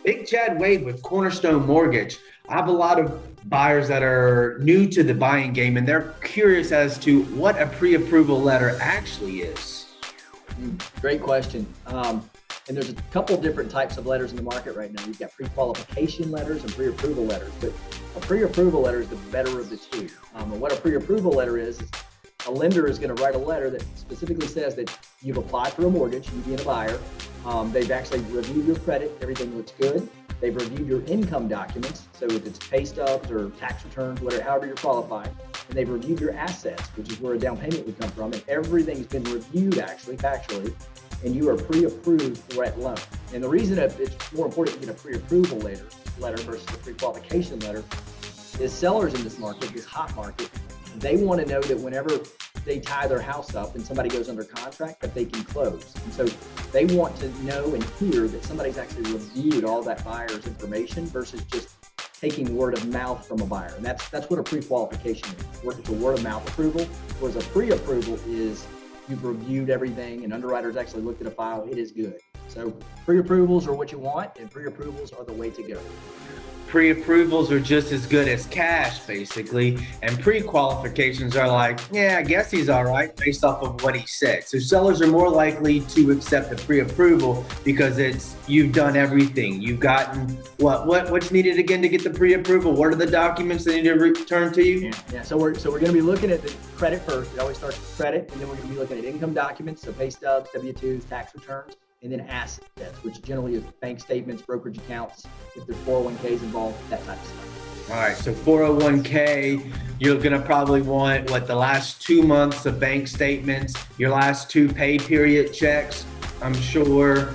Big Chad Wade with Cornerstone Mortgage. I have a lot of buyers that are new to the buying game and they're curious as to what a pre-approval letter actually is. Great question. And there's a couple different types of letters in the market right now. You've got pre-qualification letters and pre-approval letters, but a pre-approval letter is the better of the two. And what a pre-approval letter is a lender is going to write a letter that specifically says that you've applied for a mortgage, you being a buyer. They've actually reviewed your credit, everything looks good. They've reviewed your income documents, so if it's pay stubs or tax returns, whatever, however you're qualified, and they've reviewed your assets, which is where a down payment would come from, and everything's been reviewed actually, factually, and you are pre-approved for that loan. And the reason that it's more important to get a pre-approval letter versus a pre-qualification letter is sellers in this market, this hot market, they want to know that whenever they tie their house up and somebody goes under contract, that they can close. And so they want to know and hear that somebody's actually reviewed all that buyer's information versus just taking word of mouth from a buyer. And that's what a pre-qualification is. It's a word of mouth approval, whereas a pre-approval is you've reviewed everything and underwriters actually looked at a file, it is good. So pre-approvals are what you want and pre-approvals are the way to go. Pre-approvals are just as good as cash, basically, and pre-qualifications are like, yeah, I guess he's all right based off of what he said. So sellers are more likely to accept a pre-approval because you've done everything. You've gotten what's needed again to get the pre-approval. What are the documents they need to return to you? Yeah. So we're going to be looking at the credit first. It always starts with credit, and then we're going to be looking at income documents, so pay stubs, W-2s, tax returns, and then assets, which generally is bank statements, brokerage accounts, if there's 401ks involved, that type of stuff. All right, so 401k, you're gonna probably want the last 2 months of bank statements, your last 2 pay period checks, I'm sure.